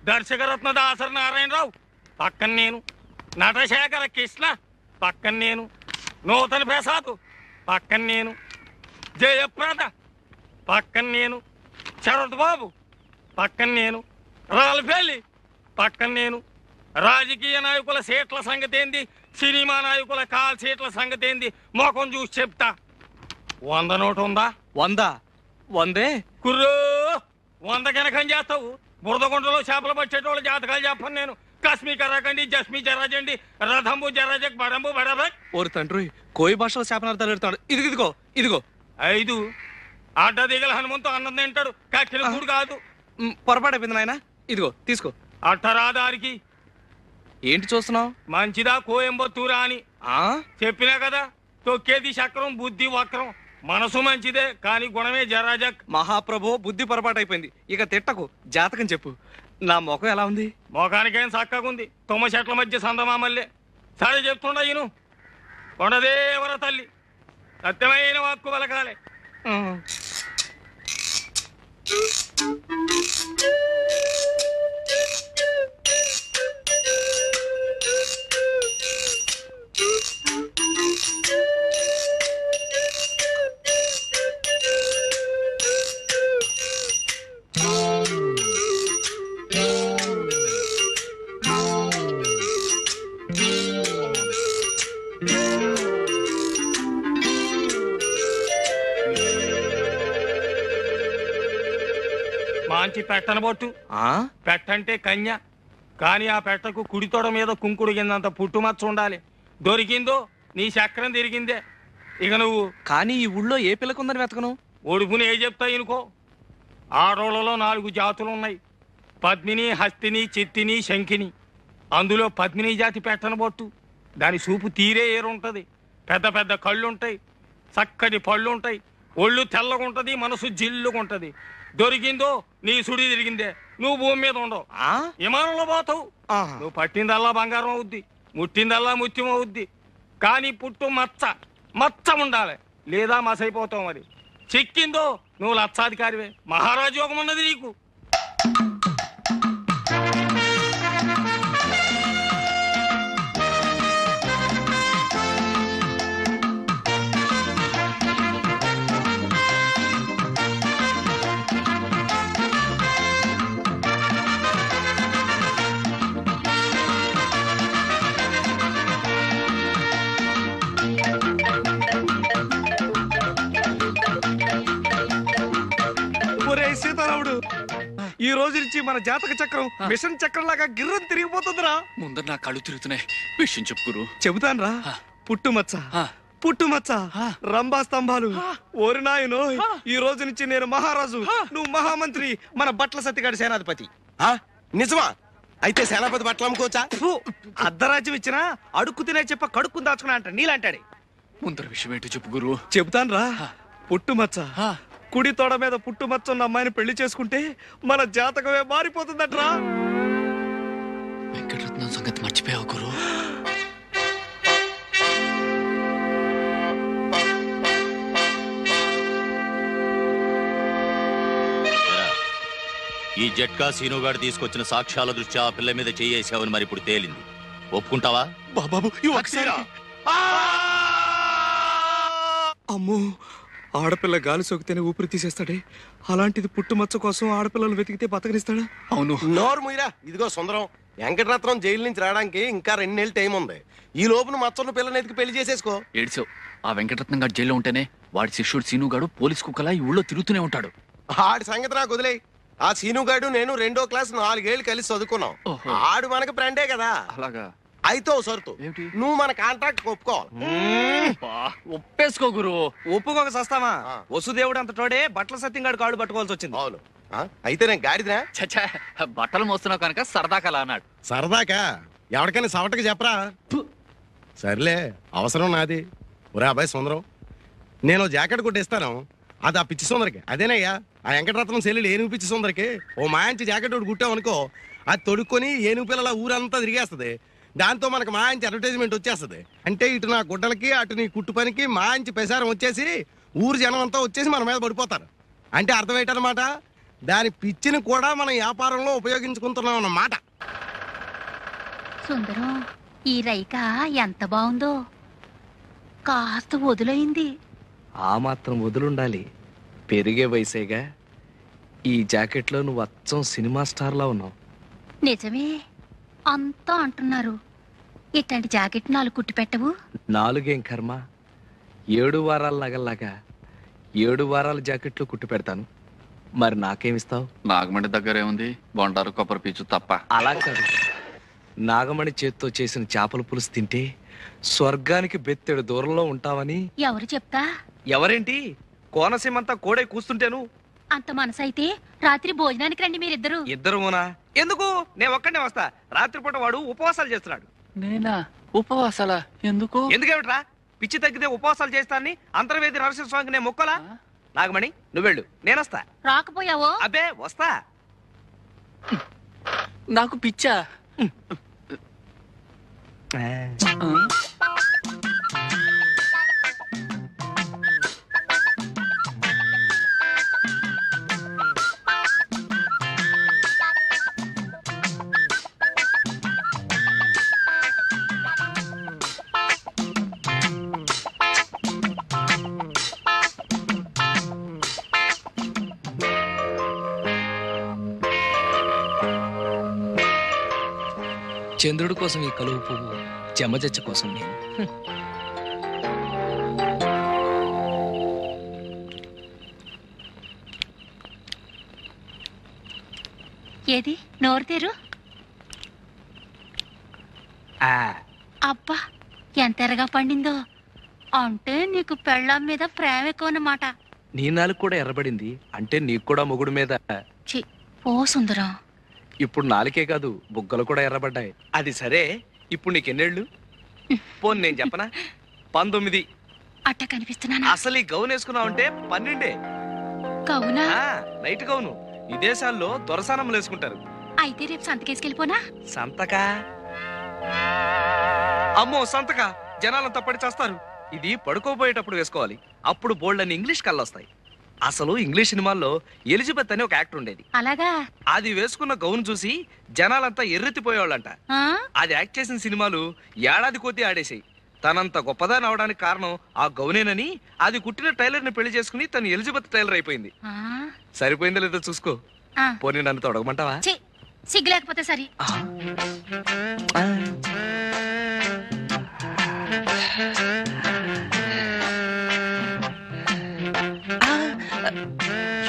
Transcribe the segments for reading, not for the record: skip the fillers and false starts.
దర్శకరత్న దాసరి నారాయణరావు పక్కన నేను, నటశేఖర కృష్ణ పక్కన నేను, నూతన ప్రసాద్ పక్కన నేను, జయప్రద పక్కన నేను, శరత్ బాబు పక్కన నేను, రాల్పల్లి పక్కన నేను. రాజకీయ నాయకుల సీట్ల సంగతి ఏంది, సినిమా నాయకుల కాల్ సీట్ల సంగతి ఏంది మొఖం చూసి చెప్తా. 100 నోటు ఉందా? 100 100 కుర్రో 100 కనకం చేస్తావు. బురదగుంటలో చేపలు పట్టేటోళ్ళ జాతకాలు చెప్పను నేను. కశ్మీ కరాకండి, జస్మీ జరాజండి, రథంబు జరాజక్ బడంబు బడబక్. ఓరు తండ్రి, కోయి భాషలో శాపనార్థాలు ఎడతాడు. ఇదిగో ఇదిగో 5 అడ్డ దిగల హనుమంతు అన్నం తింటాడు, కక్కిన కూడు కాదు. పొరపాటు అయిపోయింది నాయన. ఇదిగో తీసుకో. అట్టరాదారికి ఏంటి చూస్తున్నావు? మంచిదా కోయంబత్తూరా అని చెప్పినా కదా. తొక్కేది చక్రం, బుద్ధి వక్రం. మనసు మంచిదే కానీ గుణమే జరాజక్. మహాప్రభు, బుద్ధి పొరపాటు అయిపోయింది. ఇక తిట్టకు, జాతకం చెప్పు. నా ముఖం ఎలా ఉంది? ముఖానికేం చక్కగుంది, తుమ్మ చెట్ల మధ్య సందమామల్లే. సరే చెప్తుండ ఈను. కొండదేవర తల్లి సత్యమైన వాక్కు పలకాలే. మంచి పెట్టన బొట్టు. పెట్టంటే కన్య, కానీ ఆ పెట్టకు కుడితోడ మీద కుంకుడు కిందంత పుట్టుమచ్చ ఉండాలి. దొరికిందో నీ చక్రం తిరిగిందే. ఇక నువ్వు కానీ ఈ ఊళ్ళో ఏ పిల్లకుందని వెతకను? ఒడుపుని ఏ చెప్తా ఇనుకో. ఆడోళ్ళలో 4 జాతులు ఉన్నాయి, పద్మిని, హస్తిని, చిత్తిని, శంఖిని. అందులో పద్మిని జాతి పెట్టన బొట్టు. దాని చూపు తీరే ఏరుంటది. పెద్ద పెద్ద కళ్ళుంటాయి, చక్కటి పళ్ళుంటాయి, ఒళ్ళు తెల్లగుంటది, మనసు జిల్లుగుంటది. దొరికిందో నీ సుడి తిరిగిందే. నువ్వు భూమి మీద ఉండవు, విమానంలో పోతావు. నువ్వు పట్టిందల్లా బంగారం అవుద్ది, ముట్టిందల్లా ముత్యం అవుద్ది. కానీ పుట్టు మచ్చ ఉండాలి, లేదా మసైపోతావు. మరి చిక్కిందో నువ్వు లక్షాధికారివే. మహారాజు యోగం ఉన్నది నీకు. సీతారాముడు, ఈ రోజు నుంచి మన జాతక చక్రం మిషన్ చక్రం లాగా గిర్రం తిరిగిపోతుందిరా. ముందర నా కళ్ళు తిరుగుతున్నాయి. విషయం చెప్పుకురు. చెబుతాను రా. పుట్టుమచ్చ, రంభా స్తంభాలు. ఓరి నాయనో, ఈ రోజు నుంచి నేను మహారాజు, నువ్వు మహామంత్రి, మన బట్ల సత్తిగాడి సేనాధిపతి. నిజమా? అయితే సేనాపతి బట్టలు అమ్ముకోవచ్చా? అర్ధరాజ్యం ఇచ్చినా అడుక్కు తినే చెప్ప కడుక్కుని దాచుకున్నా అంట నీలాంటాడే. ముందర విషయం ఏంటో చెప్పు గురు. చెబుతాను రా. పుట్టుమచ్చ, కుడి తోడ మీద పుట్టుమచ్చ ఉన్న అమ్మాయిని పెళ్లి చేసుకుంటే మన జాతకమే మారిపోతుందట్రా. వెంకటరత్నం సంగతి మర్చిపోయావు గురు. ఈ జట్కా సీనుగాడు తీసుకొచ్చిన సాక్ష్యాల దృష్ట్యా ఆ పిల్ల మీద చేయేసావని మరి ఇప్పుడు తేలింది. ఒప్పుకుంటావా? బాబు అమ్మో, ఆడపిల్ల గాలి సోకితేనే ఊపిరి తీసేస్తాడే. అలాంటిది పుట్టుమచ్చ కోసం ఆడపిల్లలు వెతికితే బతకనిస్తాడా? అవును. నోరు ముయిరా. ఇదిగో సుందరం, వెంకటరత్నం జైలు నుంచి రావడానికి ఇంకా 2 నెలలు టైం ఉంది. ఈ లోపున మచ్చన్న పిల్లని ఎతికి పెళ్లి చేసేసుకో. ఏడ్చావు. ఆ వెంకటరత్నం గారు జైల్లో ఉంటేనే వాడి శిష్యుడు సీనుగాడు పోలీస్ కుక్కలా ఈ ఊళ్ళో తిరుగుతూనే ఉంటాడు. ఆడి సంగతి నాకు వదిలే. ఆ సీనుగాడు నేను 2వ క్లాస్ 4 ఏళ్ళు కలిసి చదువుకున్నాం. ఆడు మనకు ఫ్రెండే కదా. అలాగా? అయితే ఓ సరుతు, నువ్వు మన కాంట్రాక్ట్ ఒప్పుకోవాలి. ఒప్పేసుకో గురు. ఒప్పుకోక సస్తామా? వసుదేవుడు అంత తోడే బట్టల సత్యంగాడు కాళ్ళు పట్టుకోవాల్సి వచ్చింది. అవును. అయితే నేను గాడిదినా? చచ్చా, బట్టలు మోస్తున్నావు కనుక సరదాకలా అన్నాడు. సరదాకా? ఎవరికైనా సవటకి చెప్పరా? సర్లే, అవసరం నాది. ఒరే అబ్బాయి సుందరం, నేను జాకెట్ కొట్టేస్తాను. అది ఆ పిచ్చి సుందరికి. అదేనయ్యా ఆ వెంకటరత్నం సెల్లులు ఏనుగు పిచ్చి సుందరికి ఓ మాంచి జాకెట్ ఒకటి కుట్టామనుకో, అది తొడుక్కొని ఏనుగు పిల్లల ఊరంతా తిరిగేస్తుంది. దాంతో మనకు మంచి అడ్వర్టైజ్మెంట్ వచ్చేస్తుంది. అంటే ఇటు నా గుడ్డలకి అటు నీ కుట్టు పనికి మంచి ప్రసారం వచ్చేసి ఊరు జనం అంతా వచ్చేసి మన మీద పడిపోతారు. అంటే అర్థం ఏంటన్నమాట, దాని పిచ్చిని కూడా మనం వ్యాపారంలో ఉపయోగించుకుంటున్నాం అన్నమాట. సుందరం, ఈ రైక ఎంత బాగుందో. కాస్త వదులైంది. ఆ మాత్రం వదులుండాలి, పెరిగే వయసేగా. ఈ జాకెట్లో నువ్వు అచ్చం సినిమా స్టార్లా ఉన్నావు. నిజమే, అంతా అంటున్నారు. ఇట్లాంటి జాకెట్ 4 కుట్టి పెట్టవు? 4 ఏం కర్మ, 7 వారాల నగల్లాగా 7 వారాల జాకెట్లు కుట్టి పెడతాను. మరి నాకేమిస్తావు? నాగమండి దగ్గర ఏముంది, బొండారు కొబ్బరి పీచు తప్ప. అలా కాదు, నాగమణి చేత్తో చేసిన చేపల పులుసు తింటే స్వర్గానికి బెత్తెడు దూరంలో ఉంటావని. ఎవరు చెప్తా? ఎవరేంటి, కోనసీమంతా కోడే కూస్తుంటేను. అంత మనసైతే రాత్రి భోజనానికి రండి మీరిద్దరు. ఇద్దరునా? ఎందుకు? నేను ఒక్కడే వస్తా. రాత్రిపూట వాడు ఉపవాసాలు చేస్తున్నాడు. నేనా? ఉపవాసాలా? ఎందుకు? ఎందుకేమిట్రా? పిచ్చి తగ్గితే ఉపవాసాలు చేస్తానని అంతర్వేది నరసింహస్వామికి నేను మొక్కలా? నాగమణి నువ్వెళ్ళు, నేనొస్తా. రాకపోయావో? అబ్బే వస్తా. నాకు పిచ్చా? చంద్రుడి కోసం ఈ కలువు పువ్వు, చెమజచ్చ కోసం నేను. ఏది నోరు తెరు. అబ్బా, ఎంత ఎరగా పండిందో. అంటే నీకు పెళ్ళాం మీద ప్రేమ ఎక్కువన్నమాట. నీ నాలుగు కూడా ఎర్రబడింది అంటే నీకు కూడా మొగుడు మీద. ఛీ, ఓ సుందరం, ఇప్పుడు నాలుకే కాదు, బుగ్గలు కూడా ఎర్రబడ్డాయి. అది సరే, ఇప్పుడు నీకెన్నేళ్ళు? పోను నేను చెప్పనా, 19. అట్ట కనిపిస్తున్నానా? అసలు ఈ గౌన్ వేసుకున్నావంటే 12. కవునా? నైట్ గౌను విదేశాల్లో దొరసానములు వేసుకుంటారు. అయితే రేపు సంతకేసుకెళ్ళిపోనా? సంతకా? అమ్మో సంతకా, జనాలంతా పడి చేస్తారు. ఇది పడుకోబోయేటప్పుడు వేసుకోవాలి, అప్పుడు బోల్డ్ అని ఇంగ్లీష్ కళ్ళొస్తాయి. అసలు ఇంగ్లీష్ సినిమాల్లో ఎలిజబెత్ అని ఒక యాక్టర్ ఉండేది. అలాగా? అది వేసుకున్న గౌన్ చూసి జనాలంతా ఎర్రెత్తిపోయేవాళ్ళంట. అది యాక్ట్ చేసిన సినిమాలు ఏడాది కొద్దీ ఆడేసాయి. తనంత గొప్పదాని అవడానికి కారణం ఆ గౌనేనని అది కుట్టిన టైలర్ ని పెళ్లి చేసుకుని తను ఎలిజబెత్ టైలర్ అయిపోయింది. సరిపోయిందో లేదో చూసుకో. పోనీ నన్ను తొడగమంటావా? సిగ్గు లేకపోతే సరి.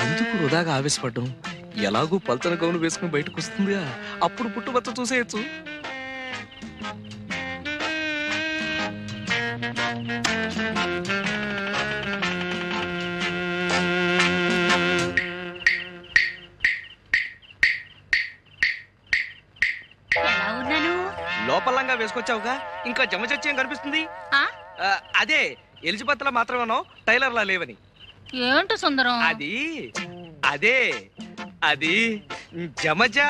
ఎందుకు వృధాగా ఆవేశపడ్డం? ఎలాగూ పల్చన గౌను వేసుకుని బయటకు వస్తుందిగా, అప్పుడు పుట్టుబచ్చ చూసేయచ్చు. ఎలా ఉన్నాను? లోపలంగా వేసుకొచ్చావుగా, ఇంకా జమచచ్చేం కనిపిస్తుంది? అదే ఎలిజబెత్ లా మాత్రమేనో టైలర్ లా లేవని. ఏంటో సుందరం? అదే అది జమజా.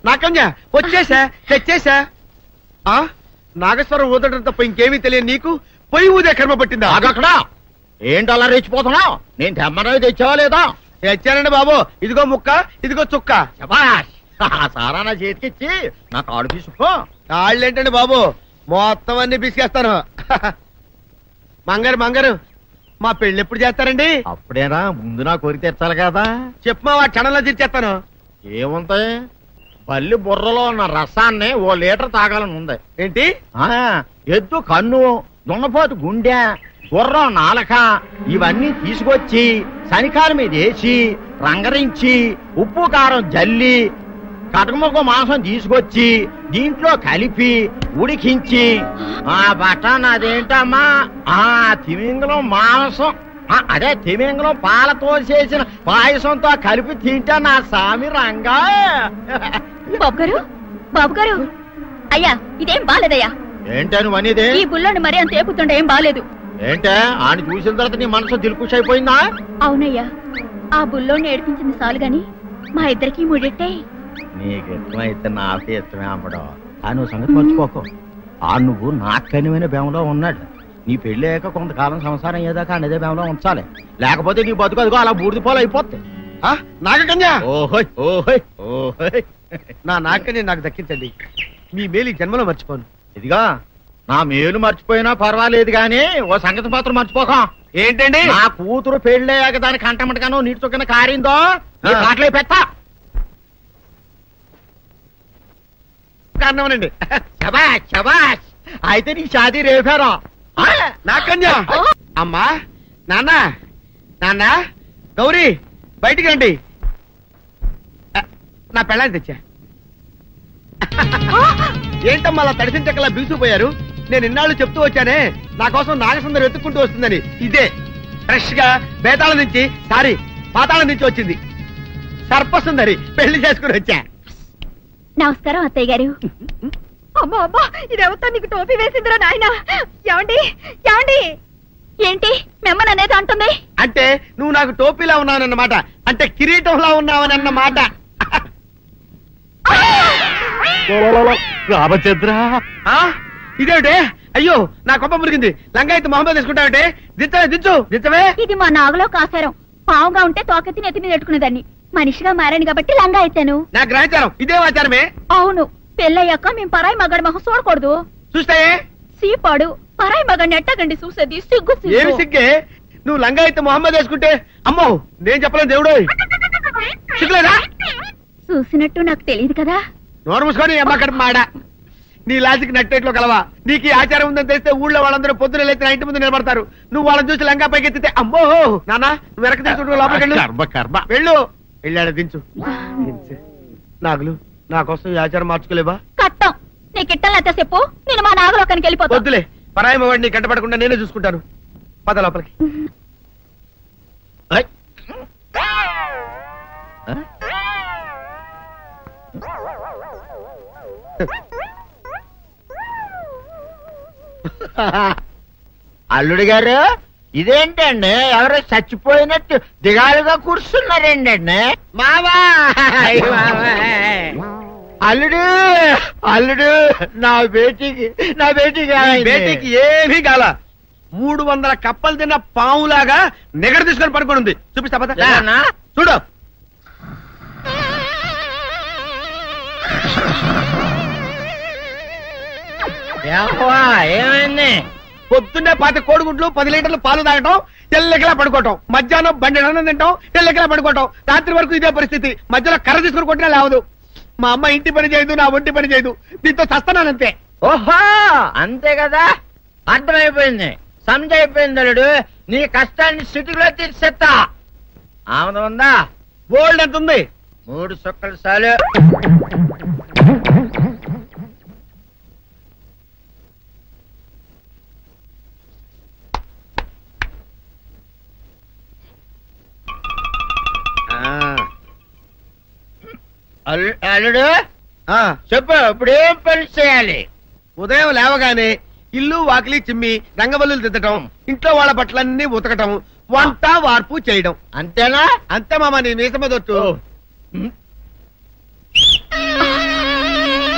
నాకన్యా వచ్చేసా, తెచ్చేసా. నాగేశ్వరం ఊదడం తప్ప ఇంకేమీ తెలియదు నీకు. పొయ్యి ఊదే కర్మ పట్టిందా? అక్కడ ఏంటి అలా రెచ్చిపోతున్నావు? నేను తెమ్మనవి తెచ్చావా లేదా? తెచ్చానండి బాబు. ఇదిగో ముక్క, ఇదిగో చుక్క. సారా నా చేతికిచ్చి నా కాడు తీసుకో. కాళ్ళేంటండి బాబు, మొత్తం అన్ని బిసికేస్తాను. మంగారు మంగారు, మా పెళ్లి ఎప్పుడు చేస్తారండి? అప్పుడేనా, ముందు నా కోరిక తెచ్చాలి కదా. చెప్పు మా క్షణంలో తీర్చేస్తాను. ఏముంటాయి, బల్లి బుర్రలో ఉన్న రసాన్ని 1 లీటర్ తాగాలని ఉంది. ఏంటి? ఎద్దు కన్ను, దున్నపోతు గుండె, గుర్రం నాలక ఇవన్నీ తీసుకొచ్చి శనికాల మీద వేసి రంగరించి ఉప్పు కారం జల్లి కటకముక్క మాంసం తీసుకొచ్చి దీంట్లో కలిపి ఉడికించి బటన్ అదేంటమ్మా తిమింగలం మాంసం, అదే తిమింగలం పాలతో చేసిన పాయసంతో కలిపి తింటా నా సామి రంగా. బాబు గారు, అయ్యా ఇదేం బాలేదయ్యా. ఏంటని వనిదే? ఈ బుల్లోని మరీ అంత ఏపుతుంటే ఏం బాలేదు. ఏంటే ఆయన చూసిన తర్వాత నీ మనసు దిల్కుష్ అయిపోయిందా? అవునయ్యా, ఆ బుల్లోని ఏడిపించింది చాలు గాని మా ఇద్దరికి ముడిట్టే. నీకు ఇష్టమైతే నాకు ఇష్టమే అమ్మడం ఆ నువ్వు సంగతి మర్చిపోకు. ఆ నువ్వు నాకు కనివైన బేమలో ఉన్నాడు. నీ పెళ్ళి అయ్యాక కొంతకాలం సంసారం ఏదాకా అనేదే బేమలో ఉంచాలి, లేకపోతే నీ బతుకు అదిగో అలా బూడిదిపోలు అయిపోతుంది. నాగకన్యా, ఓహోయ్ ఓహోయ్ ఓహోయ్. నా నాగకన్య నాకు దక్కించండి. మీ మేలు ఈ జన్మలో మర్చిపోను. ఇదిగా నా మేలు మర్చిపోయినా పర్వాలేదు గాని ఓ సంగతి మాత్రం మర్చిపోకం. ఏంటండి? నా కూతురు పెళ్ళయ్యాక దాని కంటమటగానో నీటి చొక్కన కారిందో నీ కాట్లే పెట్టా. కారణమనండి. శబాష్ శబాష్. అయితే నీ షాదీ రేపారా? నాగకన్యా, అమ్మా, నాన్న, నాన్న, గౌరీ బయటికి రండి. నా పెళ్ళాన్ని తెచ్చా. ఏంటమ్మా అలా తడిసిన చెక్కలా బిగుసిపోయారు? నేను ఇన్నాళ్ళు చెప్తూ వచ్చానే నా కోసం నాగసుందరం వెతుక్కుంటూ వస్తుందని. ఇదే ఫ్రెష్ గా బేతాళం నుంచి పాతాళం నుంచి వచ్చింది సర్పసుందరి. పెళ్లి చేసుకుని వచ్చా. నమస్కారం అత్తయ్య గారు. అమ్మా అమ్మా, ఇదేవతో నీకు టోపీ వేసిందిరా నాయన. ఏమండి ఏమండి? ఏంటి మిమ్మల్ని అనేది అంటుంది? అంటే నువ్వు నాకు టోపీలా ఉన్నావనన్నమాట, అంటే కిరీటంలా ఉన్నావనన్నమాట. రామచంద్ర, ఇదేమిటే? అయ్యో నా కొప్ప మురిగింది. లంగాయత్ మొహమ్మద్ తీసుకుంటావంటే? దించవే. ఇది మా నాగులో కాసారం. పావుగా ఉంటే తోకెత్తి నెత్తి మీద పెట్టుకునేదాన్ని. మనిషిగా మారాను కాబట్టి లంగా అయితాను. నా గ్రహచారం ఇదే ఆచారమే. అవును, పెళ్ళయ్యాక మేము పరాయి మగాడి మొహం చూడకూడదు. చూస్తాయే సీపాడు పరాయి మగాడిని ఎట్టగండి చూసేది. సిగ్గు ఏమి సిగ్గే? నువ్వు లంగాయత్ మొహమ్మద్ వేసుకుంటే అమ్మో నేను చెప్పలేను దేవుడు. సిగ్గులేదా? చూసినట్టు నాకు తెలియదు కదా. నోరు మూసుకొని అమ్మ కడుపు మాడ. నీ లాజిక్ నట్టేట్లో కలవా? నీకు ఈ ఆచారం ఉందని తెలిస్తే ఊళ్ళో వాళ్ళందరూ పొద్దున లేచి నా ఇంటి ముందు నిలబడతారు. నువ్వు వాళ్ళని చూసి లంగా పైకి ఎత్తితే అమ్మో నాన్న నువ్వు వెనక తీసుకుంటూ లోపలికి వెళ్ళు. వెళ్ళాడు దించు. నాగులు నా కోసం ఈ ఆచారం మార్చుకోలేవా? కట్టం నీకు ఇట్టలేత చెప్పు. నేను మా నాగలోకానికి వెళ్ళిపోతా. వద్దులే, పరాయి వాడిని కంటపడకుండా నేనే చూసుకుంటాను. పద లోపలికి. అల్లుడు గారు, ఇదేంటండి ఎవరో చచ్చిపోయినట్టు దిగాలుగా కూర్చున్నారేంటండి? మావా అల్లుడు అల్లుడు, నా బేటీకి ఏమీ కాల. 300 కప్పలు తిన్న పావులాగా నిగడ తీసుకొని పడుకొని ఉంది. చూపిస్తా పద. చూడు. ఏమైంది? పొద్దున్నే 5 కోడిగుడ్లు 10 లీటర్లు పాలు తాగటం, ఎల్లెకలా పడుకోవటం. మధ్యాహ్నం బండి అన్నం తింటాం, ఎల్లెకలా పడుకోవటం. రాత్రి వరకు ఇదే పరిస్థితి. మధ్యలో కర్ర తీసుకుని కొట్టినా లేవదు. మా అమ్మ ఇంటి పని చేయదు, నా ఒంటి పని చేయదు. దీంతో చస్తానంతే. ఓహో అంతే కదా, అర్థమైపోయింది, సమజైపోయింది. అల్లుడు నీ కష్టాన్ని సిటీలో తీర్చేస్తా. ఆమె ఉందా? గోల్డ్ ఎంత ఉంది? 3 సుక్కలు చాలు. అల్లుడు చెప్పు, ఇప్పుడు ఏం పని చేయాలి? ఉదయం లేవగానే ఇల్లు వాకిలి చిమ్మి రంగవల్లులు దిద్దటం, ఇంట్లో వాళ్ళ బట్టలన్నీ ఉతకటం, వంట వార్పు చేయడం. అంతేనా? అంతే మామ, నీ మీసమదొట్టు.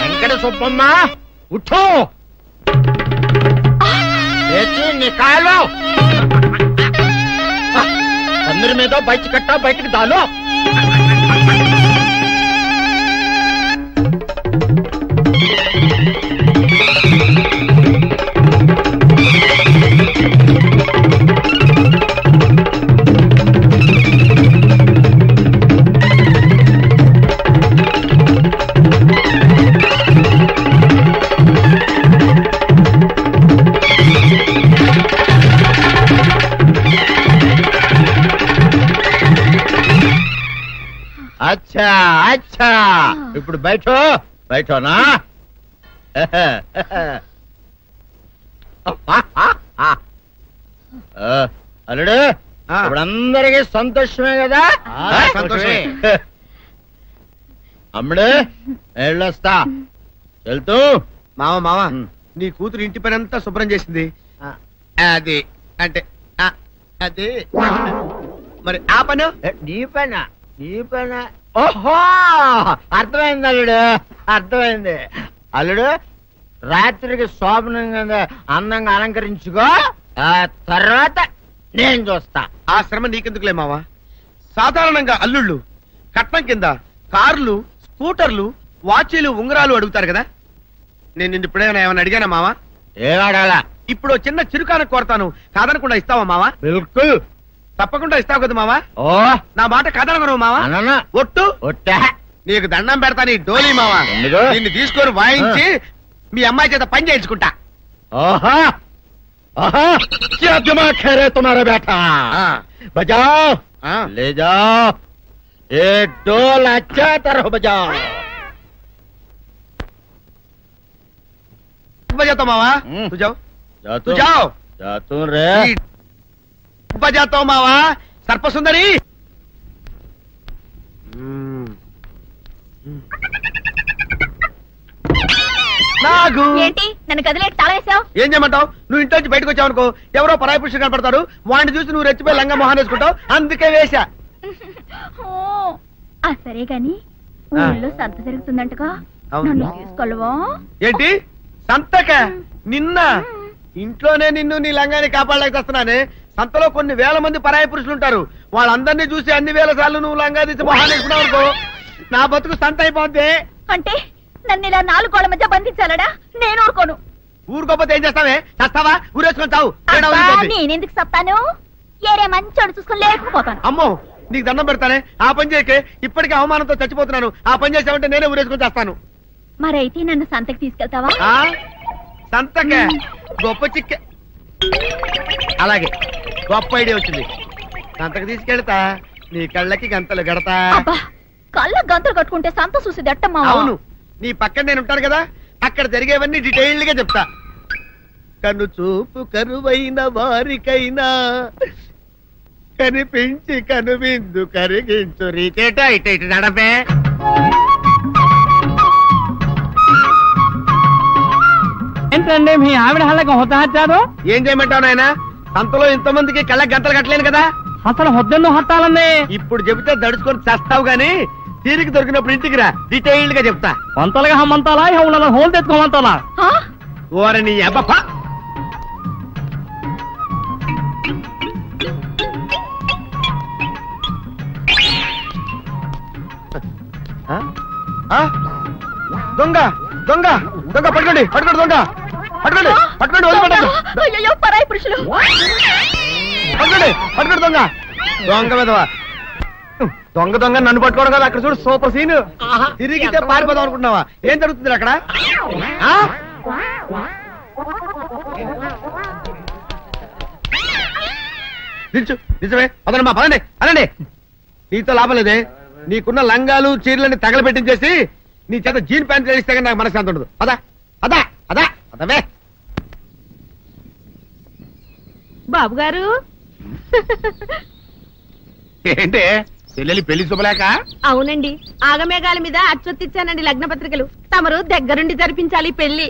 వెంకట సుబ్బమ్మ ఉఠో, నీ కాలు అందరి మీద బయట కట్టా, బయటికి దాలో. అచ్చా అచ్చా, ఇప్పుడు బయటనా? అల్లుడు ఇప్పుడు అందరికీ సంతోషమే కదా? సంతోషమే. అమ్ముడు వెళ్ళొస్తా. వెళ్తూ మామ నీ కూతురు ఇంటి పని అంతా శుభ్రం చేసింది. అది అంటే అది మరి ఆ పను నీ పైన ఓహో అర్థమైంది అల్లుడు, అర్థమైంది. అల్లుడు రాత్రికి శోభనంగా అందంగా అలంకరించుకో, ఆ తర్వాత నేను చూస్తా. ఆ శ్రమ నీకెందుకులే మావా. సాధారణంగా అల్లుళ్ళు కట్నం కింద కార్లు, స్కూటర్లు, వాచీలు, ఉంగరాలు అడుగుతారు కదా. నేను నిన్ను ఇప్పుడేమైనా ఏమైనా అడిగానా మావా? ఏవాడాలా? ఇప్పుడు చిన్న చిరుకాన కోరతాను, కాదనకుండా ఇస్తావా మావా? బిల్కుల్ తప్పకుండా ఇస్తావు కదా మావా? ఓ నా మాట కాదనగను మావా. అన్న ఒట్టు ఒట్టా నీకు దండం పెడతా నీ డోలీ మావా. ఎందుకు? నిన్ను తీసుకొని వాయించి మీ అమ్మాయి చేత పని చేయించుకుంటా. ఓహో ఓహో क्या दिमाग है रे तुम्हारा बेटा? बजाओ ले जाओ ये डोल अच्छा तरह बजाओ. बजाता मावा तू जाओ, तू जाओ. जातू रे बजाता मावा सर्पसुंदरी. నాగు ఏంటి నన్ను గదిలేటి తాళం వేసావు? ఏం చేయమంటావు? నువ్వు ఇంటి నుంచి బయటకు వచ్చావు అనుకో, ఎవరో పరాయి పురుషులు కనపడతారు, వాడిని చూసి నువ్వు రెచ్చిపోయి లంగా మొహాన్ వేసుకుంటావు, అందుకే వేశా. సరే గాని ఊళ్ళో సంత జరుగుతుందంటగా, నన్ను తీసుకెళ్ళవా? ఏంటి సంతక? నిన్న ఇంట్లోనే నిన్ను నీ లంగాన్ని కాపాడలేకొస్తున్నానే. సంతలో కొన్ని వేల మంది పరాయి పురుషులు ఉంటారు, వాళ్ళందరినీ చూసి అన్ని వేల సార్లు నువ్వు లంగా తీసి మొహాన్ వేసుకున్నావు అనుకో, నా బతుకు సంత అయిపోద్ది. అంటే నన్ను ఇలా 4 గోళ్ల మధ్య బంధించాలడా? నేను ఊరుకోను. ఊరుకోపోతే ఏం చేస్తావే? చస్తావా? ఊరేసుకొని చావు. నేనెందుకు చెప్తాను? ఏరే మంచోడు చూసుకుని లేకపోతాను. అమ్మో నీకు దండం పెడతానే, ఆ పని చేయకే. ఇప్పటికే అవమానంతో చచ్చిపోతున్నాను, ఆ పని చేసావంటే నేనే ఊరేసుకొని చేస్తాను. మరైతే నన్ను సంతకి తీసుకెళ్తావా? సంతకే గొప్ప చిక్కే. అలాగే గొప్ప ఐడియా వచ్చింది. సంతకు తీసుకెళ్తా, నీ కళ్ళకి గంతలు గడతా. కళ్ళ గంతలు కట్టుకుంటే సంత చూసి దట్టమ్మా. అవును, నీ పక్కన నేను ఉంటాను కదా, అక్కడ జరిగేవన్నీ డీటెయిల్డ్ గా చెప్తా. కను చూపు కరువైన వారికైనా కనిపించి కనువిందు కరిగించు రీకేట ఇటు ఇటు నడపే. ఏంటండి మీ ఆవిడ హళ్ళకి హొత్తహచ్చారు? ఏం చేయమంటావు నాయన? సంతలో ఇంతమందికి కళ్ళకి గంతలు కట్టలేను కదా. అసలు హొద్దెన్ను హత్తాలండి. ఇప్పుడు చెబితే దడుచుకొని చేస్తావు గాని తీరికి దొరికినప్పుడు ఇంటికి రా, డీటెయిల్డ్ గా చెప్తా. వంతలుగా హమ్మంతాలా హోల్ తెచ్చుకోమంతాలా? ఓరని అబ్బప్ప. దొంగ దొంగ దొంగ పట్టుకోండి, పట్టుకోండి దొంగ, పట్టుకోండి పట్టుకోండి, వదిలిపెట్టండి. అయ్యో పరాయి పురుషులు. పట్టుకోండి పట్టుకోండి దొంగ. దొంగ విధవా దొంగ దొంగ నన్ను పట్టుకోవడం కదా. అక్కడ చూడు సూపర్ సీన్. తిరిగితే పారిపోదాం అనుకుంటున్నావా? ఏం జరుగుతుంది అక్కడ? నిజమే పదండి మా పదండి అనండి. నీతో లాభం లేదే. నీకున్న లంగాలు చీరలని తగలబెట్టించేసి నీ చేత జీన్ ప్యాంట్ వేస్తే కానీ నాకు మనశ్శాంతి ఉండదు. అదా అదా అదా అదవే. బాబు గారు ఏంటే చెల్లెలి పెళ్లి శుభలేక? అవునండి, ఆగమేఘాల మీద అచ్చొత్తిచ్చానండి లగ్న పత్రికలు. తమరు దగ్గరుండి జరిపించాలి పెళ్లి.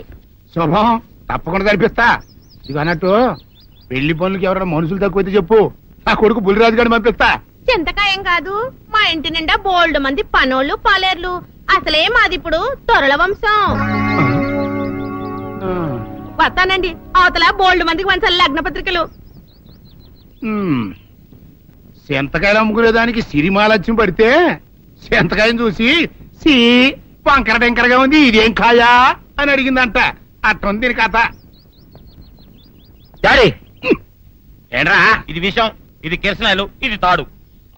శుభం, తప్పకుండా జరిపిస్తా. ఇది అన్నట్టు పెళ్లి పనులకి ఎవరైనా మనుషులు తక్కువైతే చెప్పు, నా కొడుకు బుల్లిరాజు గారిని పంపిస్తా. చింతకాయం కాదు, మా ఇంటి నిండా బోల్డ్ మంది పనోళ్ళు పాలేర్లు. అసలే మాది ఇప్పుడు తొరల వంశం. వస్తానండి, అవతల బోల్డ్ మందికి వంచాలి లగ్న పత్రికలు. సెంతకాయలు అమ్ముకునే దానికి సిరిమాలత్యం పడితే సెంతకాయని చూసి సి వంకర టెంకరగా ఉంది, ఇదేం కాయా అని అడిగిందంట. అట్టుంది దీని కథ. డాడీ ఏంట్రా ఇది విషయం, ఇది కిరసనాయలు, ఇది తాడు.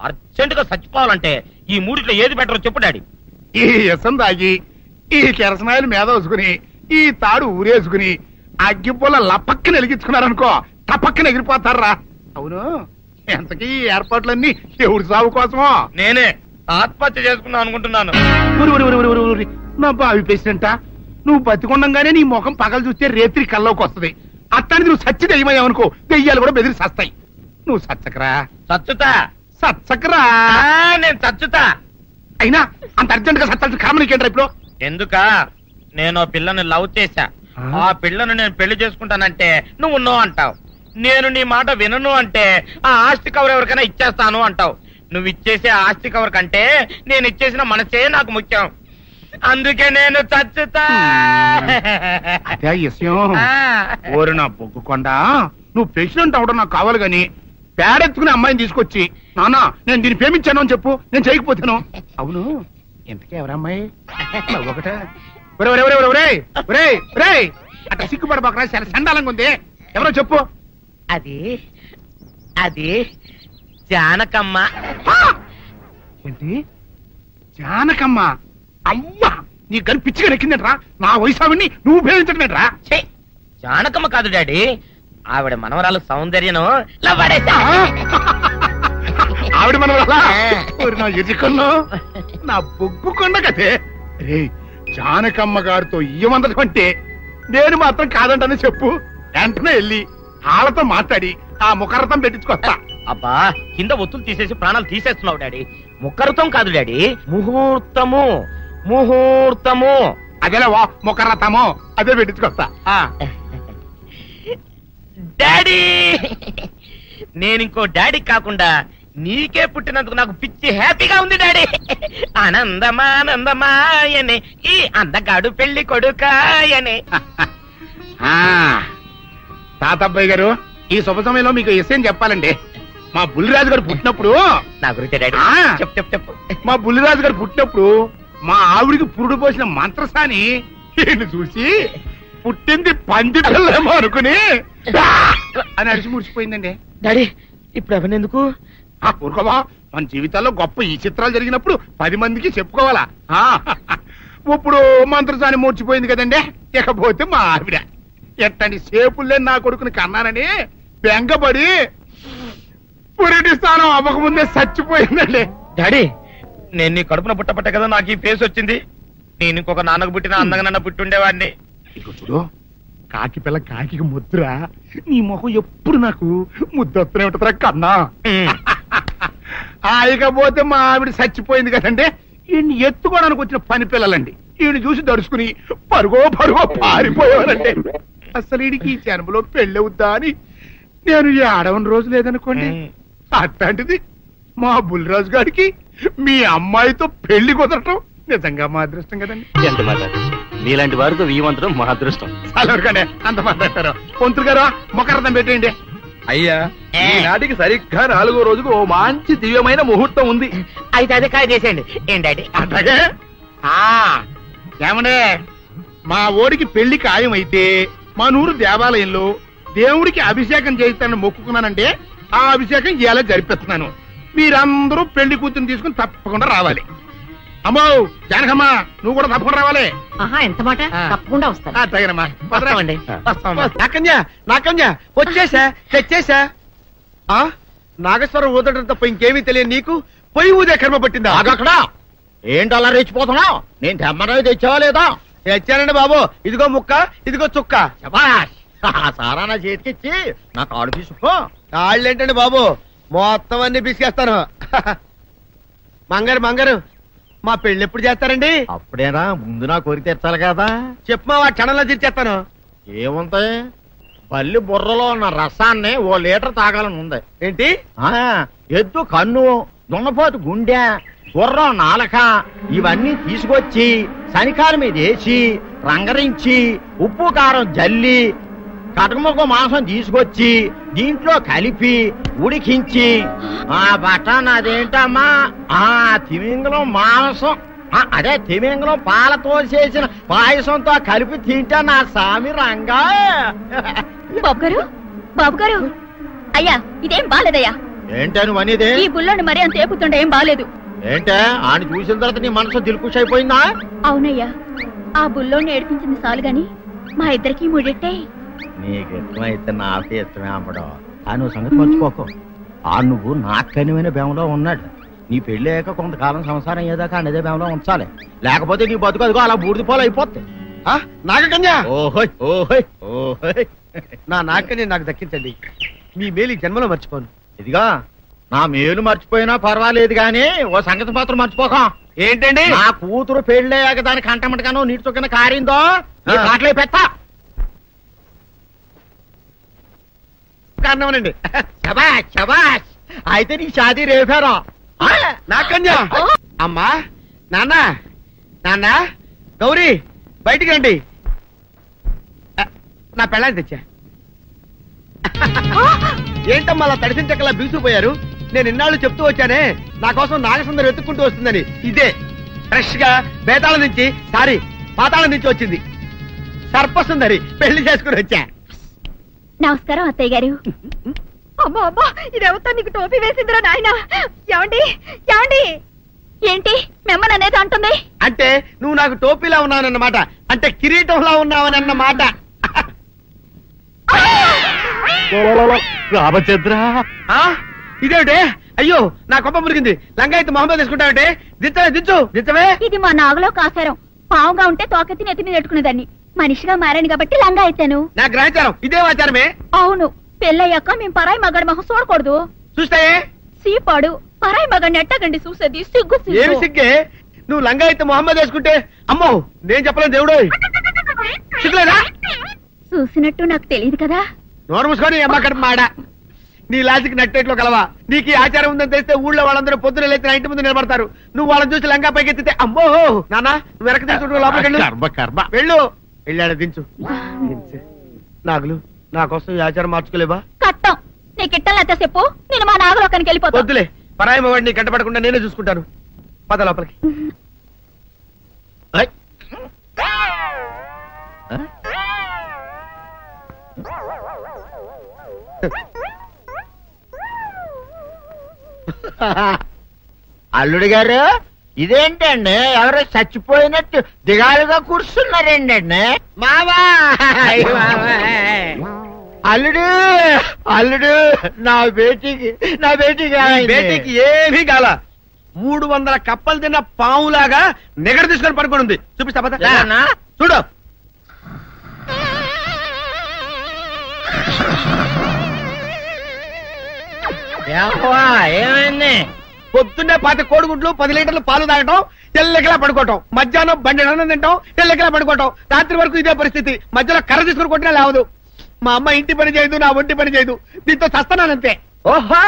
అర్జెంట్ గా చచ్చిపోవాలంటే ఈ మూడిట్లో ఏది బెటరో చెప్పు డాడీ. ఈ ఇసం తాగి ఈ కిరసనాయలు మీద వేసుకుని ఈ తాడు ఊరేసుకుని అగ్గిపూల లపక్కన వెలిగించుకున్నారనుకో, టపక్కన ఎగిరిపోతారా. అవును, ఎంతకీ ఈ ఏర్పాట్లన్నీ ఎవరి సాగు కోసమో? నేనే ఆత్మహత్య చేసుకున్నా అనుకుంటున్నాను. నా బావి పేసినంట, నువ్వు బతికొండంగానే నీ ముఖం పగలు చూస్తే రేత్రి కల్లోకి వస్తుంది. అత్తానికి నువ్వు సచ్చి దెయ్యమయ్యావనుకో, దెయ్యాలు కూడా బెదిరి సస్తాయి. నువ్వు సచ్చకరా. చచ్చుతా సచ్చకరా. నేను చచ్చుతా. అయినా అంత అర్జెంట్ గా సత్తాల్సిన కామనికేంట్రా ఇప్పుడు? ఎందుక నేను పిల్లని లవ్ చేశా, ఆ పిల్లను నేను పెళ్లి చేసుకుంటానంటే నువ్వు నో అంటావు. నేను నీ మాట వినను అంటే ఆ ఆస్తి కవర్ ఎవరికైనా ఇచ్చేస్తాను అంటావు. నువ్వు ఇచ్చేసే ఆస్తి కవర్ కంటే నేను ఇచ్చేసిన మనసే నాకు ముఖ్యం. అందుకే నేను చచ్చుతా. అదే విషయం. ఓరు నా బొగ్గుకొండ, నువ్వు ప్రెసిడెంట్ అవడం నాకు కావాలి గాని పేడెత్తుకునే అమ్మాయిని తీసుకొచ్చి నాన్న నేను దీన్ని ప్రేమించాను అని చెప్పు, నేను చేయకపోతాను. అవును, ఎంతకే ఎవరమ్మాయి? ఒకటే అట్లా సిగ్గుపడబాకరా, చాలా సండాలంగా ఉంది. ఎవరో చెప్పు. అది అది జానకమ్మ. ఏంటి జానకమ్మ? అమ్మా, నీ గని పిచ్చిగా నెక్కిందంట్రా. నా వయసావిని నువ్వు ప్రేమించడమేట్రా? జానకమ్మ కాదు డాడీ, ఆవిడ మనవరాలు సౌందర్యను ఆవిడ మనవరాలా? నా ఎదుకున్నా నా బొగ్గుకొండ కదే. రే, జానకమ్మ గారితో ఇయ్యమందడం అంటే నేను మాత్రం కాదంటని చెప్పు. వెంటనే వెళ్ళి వాళ్ళతో మాట్లాడి ఆ ముఖరథం పెట్టించుకొస్తా. అబ్బా, కింద ఒత్తులు తీసేసి ప్రాణాలు తీసేస్తున్నావు డాడీ. ముఖరథం కాదు డాడీ, ముహూర్తము. ముహూర్తము అదేలా ముఖరథము, అదే పెట్టించుకొస్తా. డాడీ, నేను ఇంకో డాడీ కాకుండా నీకే పుట్టినందుకు నాకు పిచ్చి హ్యాపీగా ఉంది డాడీ. ఆనందమానందమాయనే ఈ అందగాడు పెళ్లి కొడుకాయనే. తాతబ్బాయి గారు, ఈ శుభ సమయంలో మీకు విషయం చెప్పాలండి. మా బుల్లిరాజు గారు పుట్టినప్పుడు నా గురించి డాడీ చెప్పు. మా బుల్లిరాజు గారు పుట్టినప్పుడు మా ఆవిడికి పురుడు పోసిన మంత్రసాని ఈయన చూసి పుట్టింది పంది పిల్లేమో అనుకుని అని అడిచి ముడిచిపోయిందండి. డాడీ, ఇప్పుడు అవన్నెందుకు? ఊరుకోవా, మన జీవితాల్లో గొప్ప ఈ చిత్రాలు జరిగినప్పుడు 10 మందికి చెప్పుకోవాలా. ఇప్పుడు మంత్రసాని మూర్చిపోయింది కదండి. ఇకపోతే మా ఆవిడ ఎట్టండి సేపుల్లే నా కొడుకుని కన్నానని బెంగపడి పురిటి స్థానం అవ్వకముందే చచ్చిపోయిందండి. డాడీ, నేను నీ కడుపున పుట్టపట్టే కదా నాకు ఈ ఫేస్ వచ్చింది. నేను ఇంకొక నాన్నకు పుట్టిన అందంగా నన్ను పుట్టుండేవాడిని. ఇక చూడు, కాకి పిల్ల కాకి ముద్ర, నీ మొహం ఎప్పుడు నాకు ముద్దొత్తనే ఉంటుందిరా కన్నా. ఇకపోతే మా ఆవిడ చచ్చిపోయింది కదండి. ఈయన్ని ఎత్తుకోవడానికి వచ్చిన పని పిల్లలండి ఈయన చూసి దడుచుకుని పరుగో పారిపోయేవారండి. అసలు ఈడికి ఈ జన్మలో పెళ్ళవుద్దా అని నేను ఈ ఆడవని రోజు లేదనుకోండి. అట్లాంటిది మా బుల్లిరాజు గారికి మీ అమ్మాయితో పెళ్లి కుదరటం నిజంగా మా అదృష్టం కదండి. ఎంత మాట, మీలాంటి వారితో వీమంతరం మా అదృష్టం. అలాగే అంత మాట్లాడతారు. పొంతులు గారు మొకరథం పెట్టేయండి. అయ్యా, ఈనాటికి సరిగ్గా 4వ రోజుకు ఓ మంచి దివ్యమైన ముహూర్తం ఉంది. అయితే అదే కాయ చేసేయండి. ఏంటండి అట్లాగే? ఏమనే, మా ఓడికి పెళ్లి ఖాయమైతే మా నూరు దేవాలయంలో దేవుడికి అభిషేకం చేయిస్తానని మొక్కుకున్నానంటే ఆ అభిషేకం ఇలా జరిపిస్తున్నాను. మీరందరూ పెళ్లి కూతురు తీసుకుని తప్పకుండా రావాలి. అమ్మో జానకమ్మ, నువ్వు కూడా తప్పకుండా రావాలి. ఎంత మాట, తప్పకుండా వస్తాను. తగినమ్మా, నాకన్యా వచ్చేసా, తెచ్చేసా. నాగేశ్వరం ఊదటం తప్ప ఇంకేమీ తెలియదు నీకు. పొయ్యి ఊదే కర్మ పట్టిందా? అక్కడ ఏంటి అలా రెచ్చిపోతున్నావు? నేను తెమ్మనవి తెచ్చావా లేదా? తెచ్చానండి బాబు. ఇదిగో ముక్క, ఇదిగో చుక్క. సారా నా చేతికిచ్చి నా కాడు తీసుకో. కాళ్ళేంటండి బాబు, మొత్తం అన్ని బిసికేస్తాను. మంగారు మా పెళ్లి ఎప్పుడు చేస్తారండి? అప్పుడేనా, ముందు నా కోరిక తెచ్చాలి కదా. చెప్పమా, ఆ క్షణంలో తీర్చేస్తాను. ఏముంటాయి, బల్లి బుర్రలో ఉన్న రసాన్ని 1 లీటర్ తాగాలని ఉంది. ఏంటి? ఎద్దు కన్ను, దున్నపోతు గుండె, గుర్రం నాలక ఇవన్నీ తీసుకొచ్చి శనికాల మీద వేసి రంగరించి ఉప్పు కారం జల్లి కటకముఖ మాంసం తీసుకొచ్చి దీంట్లో కలిపి ఉడికించి బటన్ అదేంటమ్మా తిమింగలం మాంసం, అదే తిమింగలం పాలతో చేసిన పాయసంతో కలిపి తింటా నా సామి రంగా. బాబు గారు అయ్యా, ఇదేం బాలేదయ్యా. ఏంటని అనేది? ఈ బుల్లోని మరీ అంత ఏపుతుండే ఏం బాలేదు. ఏంటే, ఆయన చూసిన తర్వాత నీ మనసు దిల్కుష్ అయిపోయిందా? అవునయ్యా, ఆ బుల్లోని ఏడిపించింది చాలు గాని మా ఇద్దరికి ముడిట్టే. నీకు ఇష్టమైతే నాకే ఇష్టమే అమ్మడం. నువ్వు సంగతి మర్చిపోకు. నువ్వు నాకనివైన బేమలో ఉన్నాడు. నీ పెళ్ళాక కొంతకాలం సంసారం ఏదాకా అనేదే బేమలో ఉంచాలి. లేకపోతే నీ బతుకు అదిగో అలా బూడిద పోలు అయిపోతాయి. నాగకన్యా, ఓహోయ్ ఓహోయ్ ఓహోయ్, నా నాగకన్య నాకు దక్కించండి. మీ మేలు జన్మలో మర్చిపోను. ఇదిగా నా మేలు మర్చిపోయినా పర్వాలేదు గాని ఓ సంగతి మాత్రం మర్చిపోకం. ఏంటండి? నా కూతురు పెళ్ళయ్యాక దాని కంటమటగానో నీటి చొక్కన కారిందో కాట్లే పెట్టా కారణమనండి. శబాష్ శబాష్, అయితే నీ షాదీ రేపారా? నా కన్య అమ్మా నాన్న నాన్న గౌరీ బయటికి రండి నా పెళ్ళాన్ని తెచ్చా ఏంటమ్మా అలా తడిసిన చెక్కలా బిగుసిపోయారు నేను ఇన్నాళ్ళు చెప్తూ వచ్చానే నా కోసం నాగసుందరం వెతుక్కుంటూ వస్తుందని ఇదే ఫ్రెష్ గా బేతాళం నుంచి పాతాళం నుంచి వచ్చింది సర్పసుందరి పెళ్లి చేసుకుని వచ్చా. నమస్కారం అత్తయ్య గారు. అమ్మా అమ్మా ఇదేవతా నీకు టోపీ వేసిందిరా నాయన. ఏమండి ఏమండి ఏంటి మిమ్మల్ని అనేది అంటుంది? అంటే నువ్వు నాకు టోపీలా ఉన్నావనన్నమాట, అంటే కిరీటంలా ఉన్నావనన్నమాట. రామచంద్ర ఇదేమిటే? అయ్యో నా కొప్ప మురిగింది. లంగా అయితే మొహమ్మద్ తీసుకుంటావంటే దించవే. ఇది మా నాగులో కాసారం. పావుగా ఉంటే తోకెత్తి నెత్తి మీద పెట్టుకునేదాన్ని. మనిషిగా మారాను కాబట్టి లంగా అయితాను. నా గ్రహచారం ఇదే ఆచారమే. అవును, పెళ్ళయ్యాక మేము పరాయి మగాడి మొహం చూడకూడదు. చూస్తాయే సీపాడు పరాయి మగాడిని ఎట్టగండి చూసేది. సిగ్గు ఏమి సిగ్గే? నువ్వు లంగా అయితే మొహమ్మద్ వేసుకుంటే అమ్మో నేను చెప్పలేను దేవుడు. సిగ్గులేదా? చూసినట్టు నాకు తెలియదు కదా. నోరు మూసుకొని అమ్మకడ మాడ. నీ లాజిక్ నట్టేట్లో కలవా? నీకు ఈ ఆచారం ఉందని తెలిస్తే ఊళ్ళో వాళ్ళందరూ పొద్దున లేచి నా ఇంటి ముందు నిలబడతారు. నువ్వు వాళ్ళని చూసి లంగా పైకి ఎత్తితే అమ్మో నాన్న నువ్వు వెనక తీసుకుంటూ లోపలికి వెళ్ళు. వెళ్ళాడు దించు. నాగులు నా కోసం ఈ ఆచారం మార్చుకోలేవా? కట్టం నీకు ఇట్టలేత చెప్పు. నేను మా నాగలోకానికి వెళ్ళిపోతా. వద్దులే, పరాయి వాడిని కంటపడకుండా నేనే చూసుకుంటాను. పద లోపలికి. అల్లుడు గారు ఇదేంటండి ఎవరో చచ్చిపోయినట్టు దిగాలుగా కూర్చున్నారేంటండి? మావా అల్లుడు అల్లుడు నా బేటీకి ఏమీ కాల. 300 కప్పలు తిన్న పావులాగా నిగడ తీసుకొని పడుకొని ఉంది. చూపిస్తా పద. చూడు ఏమైంది? పొద్దున్నే 10 కోడిగుడ్లు 10 లీటర్లు పాలు తాగటం, తెల్లకిలా పడుకోవటం, మధ్యాహ్నం బండి అన్నం తింటాం, తెల్లకిలా పడుకోవటం, రాత్రి వరకు ఇదే పరిస్థితి. మధ్యలో కర్ర తీసుకుని కొట్టినా లేవదు. మా అమ్మ ఇంటి పని చేయదు, నా ఒంటి పని చేయదు. దీంతో చస్తున్నానంతే. ఓహో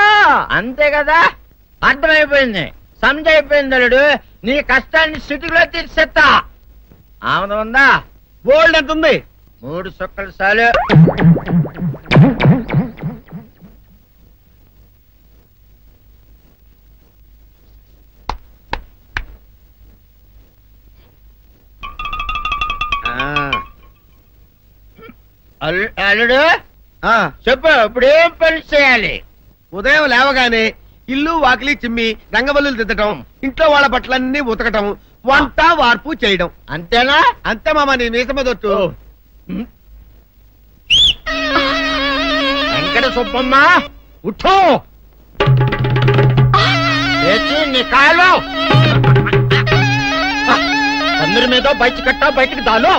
అంతే కదా, అర్థమైపోయింది, సమజైపోయింది. అల్లుడు నీ కష్టాన్ని సిటీలో తీర్చేస్తా. ఆమె ఉందా? గోల్డ్ ఎంత ఉంది? 3 సుక్కలు చాలు. అల్లుడు చెప్పు, ఇప్పుడేం పని చేయాలి? ఉదయం లేవగానే ఇల్లు వాకిలి చిమ్మి రంగవల్లులు దిద్దటం, ఇంట్లో వాళ్ళ బట్టలన్నీ ఉతకటం, వంట వార్పు చేయడం. అంతేనా? అంతే మామ, నీ మీసమదొట్టు. వెంకట సుబ్బమ్మ ఉఠో, నీ కాలు అందరి మీద బయట కట్ట, బయటికి దాలో.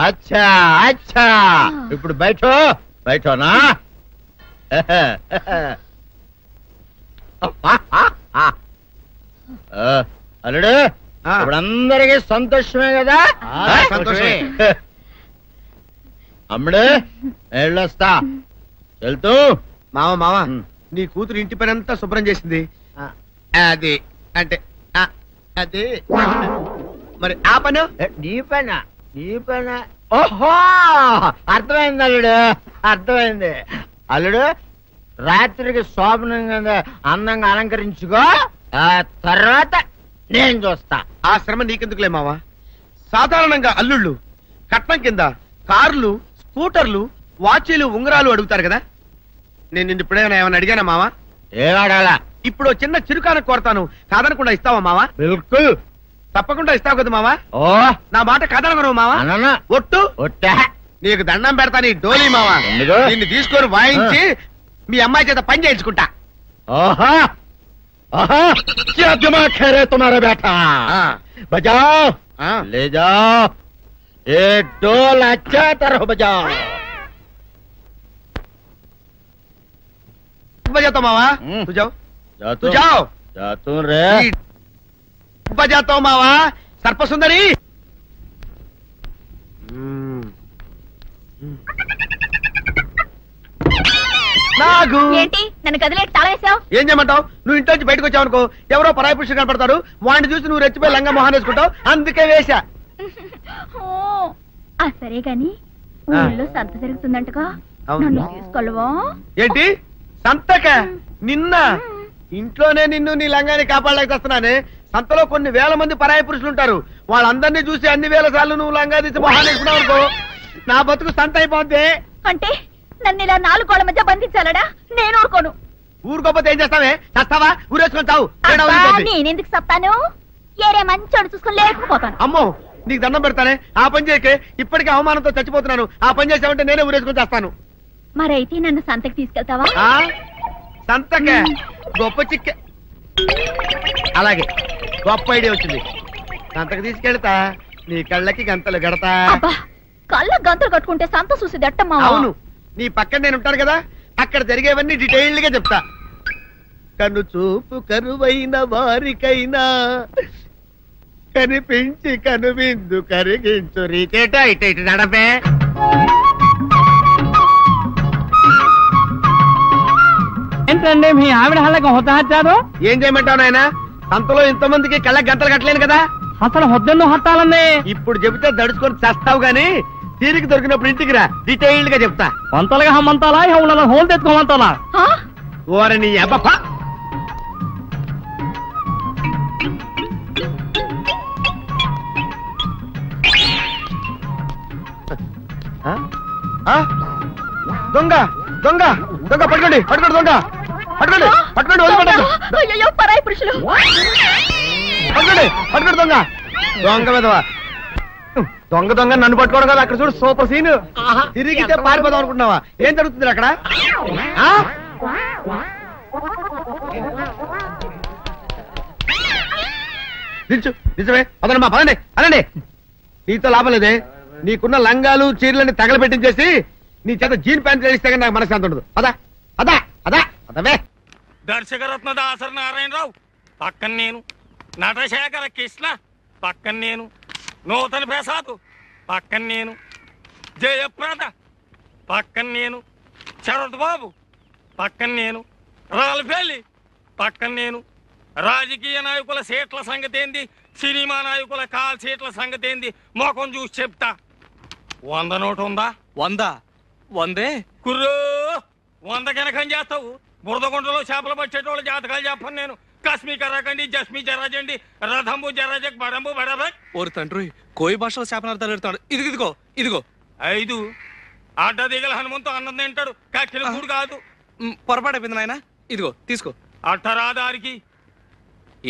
అచ్చా అచ్చా, ఇప్పుడు బయటనా? అల్లుడు ఇప్పుడు అందరికీ సంతోషమే కదా? సంతోషమే. అమ్ముడు వెళ్ళొస్తా. వెళ్తూ మామ నీ కూతురు ఇంటి పని అంతా శుభ్రం చేసింది. అది అంటే అది మరి ఆ పను నీ పైన. ఓహో అర్థమైంది అల్లుడు, అర్థమైంది. అల్లుడు రాత్రికి శోభనంగా అందంగా అలంకరించుకో, ఆ తర్వాత నేను చూస్తా. ఆ శ్రమ నీకెందుకులే మావా. సాధారణంగా అల్లుళ్ళు కట్నం కింద కార్లు, స్కూటర్లు, వాచీలు, ఉంగరాలు అడుగుతారు కదా. నేను నిన్ను ఇప్పుడేమైనా ఏమైనా అడిగానా మావా? ఏం అడగాల? ఇప్పుడు చిన్న చిరుకాన కోరతాను, కాదనకుండా ఇస్తావా మావా? బిల్కుల్ తప్పకుండా ఇస్తావు కదా మావా? ఓ నా మాట కాదనగను మావా. ఒట్టు ఒట్టా, నీకు దండం పెడతా నీ డోలీ మావా. దీన్ని తీసుకొని వాయించి మీ అమ్మాయి చేత పని చేయించుకుంటా. ఓహో क्या दिमाग है रे तुम्हारा बेटा? बजाओ, ले जाओ, ये डोल अच्छा तरह बजाओ. बजाता मावा, तू जाओ. तू जाओ. जातू रे. बजाता हूँ मावा. सर्प सुंदरी. నాగు ఏంటి నన్ను గదిలేటి తాళేసావు? ఏం చేయమంటావు? నువ్వు ఇంటి నుంచి బయటకు వచ్చావు అనుకో, ఎవరో పరాయి పురుషులు కనపడతారు, వాడిని చూసి నువ్వు రెచ్చిపోయి లంగా మొహాన్ వేసుకుంటావు, అందుకే వేశా. సరే గాని ఊళ్ళో సంత జరుగుతుందంటగా, నన్ను తీసుకెళ్ళవా? ఏంటి సంతక? నిన్న ఇంట్లోనే నిన్ను నీ లంగాని కాపాడలేకొస్తున్నానే. సంతలో కొన్ని వేల మంది పరాయి పురుషులు ఉంటారు, వాళ్ళందరినీ చూసి అన్ని వేల సార్లు నువ్వు లంగా తీసి మొహాన్ వేసుకున్నావు అనుకో, నా బతుకు సంత అయిపోద్ది. అంటే నన్ను ఇలా 4 గోళ్ల మధ్య బంధించాలడా? నేను ఊరుకోను. ఊరుకోపోతే ఏం చేస్తావే? చస్తావా? ఊరేసుకొని చావు. నేనెందుకు చెప్తాను? ఏరే మంచోడు చూసుకుని లేకపోతాను. అమ్మో నీకు దండం పెడతానే, ఆ పని చేయకే. ఇప్పటికే అవమానంతో చచ్చిపోతున్నాను, ఆ పని చేసావంటే నేనే ఊరేసుకొని చేస్తాను. మరైతే నన్ను సంతకి తీసుకెళ్తావా? సంతకే? గొప్ప చిక్కే. అలాగే, గొప్ప ఐడియా వచ్చింది. సంతకి తీసుకెళ్తా, నీ కళ్ళకి గంతలు గడతా. కళ్ళ గంతలు కట్టుకుంటే సంత చూసి దట్టమ్మా. అవును, నీ పక్కన నేను ఉంటాను కదా, అక్కడ జరిగేవన్నీ డీటెయిల్డ్ గా చెప్తా. కను చూపు కరువైన వారికైనా కనిపించి కనువిందు కరిగించు రీచేట ఇట ఇటు నడపే. ఏంటండి మీ ఆవిడ హళ్ళకి హొత్తహచ్చారు? ఏం చేయమంటావు నాయన? సంతలో ఇంతమందికి కళ్ళకి గంతలు కట్టలేను కదా. అసలు హొద్దెందుకు హత్తాలండి? ఇప్పుడు చెబితే దడుచుకొని చేస్తావు గాని, తీరికి దొరికినప్పుడు ఇంటికి రా, డీటెయిల్డ్ గా చెప్తా. వంతలుగా హమ్మంతాలా, హోల్ తెచ్చుకోమంతాలా? ఓరని అబ్బప్ప. దొంగ దొంగ దొంగ పట్టుకోండి, పట్టుకోండి, దొంగ పట్టుకోండి, పట్టుకోండి, వదిలిపెట్టండి. అయ్యో పరాయి పురుషులు. పట్టుకోండి, పట్టుకోండి, దొంగ దొంగ విధవా. దొంగ దొంగ నన్ను పట్టుకోవడం కదా. అక్కడ చూడు సూపర్ సీన్. తిరిగితే పారిపోదాం అనుకుంటున్నావా? ఏం జరుగుతుంది అక్కడ? నిజమే. అదనమ్మా, పదండి అనండి. నీతో లాభం లేదే. నీకున్న లంగాలు చీరలని తగలబెట్టించేసి నీ చేత జీన్ ప్యాంట్ వేస్తే కానీ నాకు మనశ్శాంతి ఉండదు. అదా అదా అదా అదవే. దర్శకరత్న దాసరి నారాయణరావు పక్కన నేను, నటశేఖర కృష్ణ పక్కన నేను, నూతన ప్రసాద్ పక్కన నేను, జయప్రద పక్కన నేను, శరత్ బాబు పక్కన నేను, రాల్ఫెల్లి పక్కన నేను. రాజకీయ నాయకుల సీట్ల సంగతి ఏంది, సినిమా నాయకుల కాల్ సీట్ల సంగతి ఏంది మొఖం చూసి చెప్తా. 100 నోటు ఉందా? 100? 100 కుర్రో 100 కనకం చేస్తావు. బురదగుంటలో చేపలు పట్టేటోళ్ళ జాతకాలు చెప్పను నేను. కస్మి కర్రకండి, జస్మి జర్రజండి, రథంబు జర్రజక్, బడంబు బడబక్. ఓరు తండ్రి, కోయి భాషలో శాపనార్థాలు పెడతాడు. ఇదిగో ఇదిగో 5 అడ్డ దిగల హనుమంతు అన్నం తింటాడు, కక్కిన కూడు కాదు. పొరపాటైపోయింది నాయన. ఇదిగో తీసుకో. అట్టరాదారికి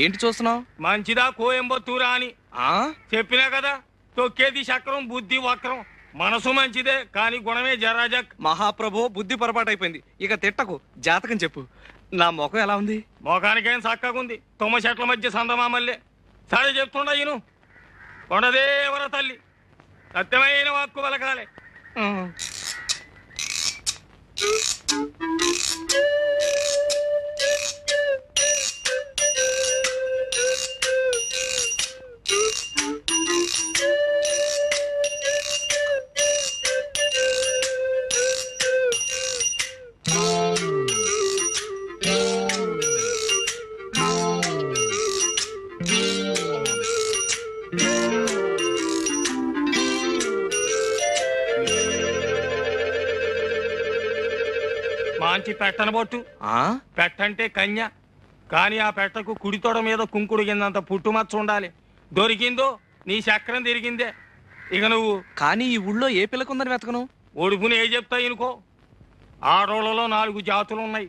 ఏంటి చూస్తున్నావు? మంచిదా కోయంబత్తూరా అని చెప్పినా కదా. తొక్కేది చక్రం, బుద్ధి వక్రం. మనసు మంచిదే కానీ గుణమే జరాజక్. మహాప్రభు, బుద్ధి పొరపాటైపోయింది. ఇక తిట్టకు, జాతకం చెప్పు. నా ముఖం ఎలా ఉంది? ముఖానికేం చక్కగుంది, తుమ్మ చెట్ల మధ్య సందమామల్లే. సరే చెప్తుండ ఈను. కొండదేవర తల్లి సత్యమైన వాక్కు పలకాలే. మాంచి పెట్టనబొట్టు. పెట్టంటే కన్య, కానీ ఆ పెట్టకు కుడి తొడ మీద కుంకుడు కిందంత పుట్టుమచ్చ ఉండాలి. దొరికిందో నీ చక్రం తిరిగిందే. ఇక నువ్వు కానీ ఈ ఊళ్ళో ఏ పిల్లకుందని వెతకను? ఒడుపుని ఏ చెప్తా ఇనుకో. ఆడోళ్లలో 4 జాతులు ఉన్నాయి,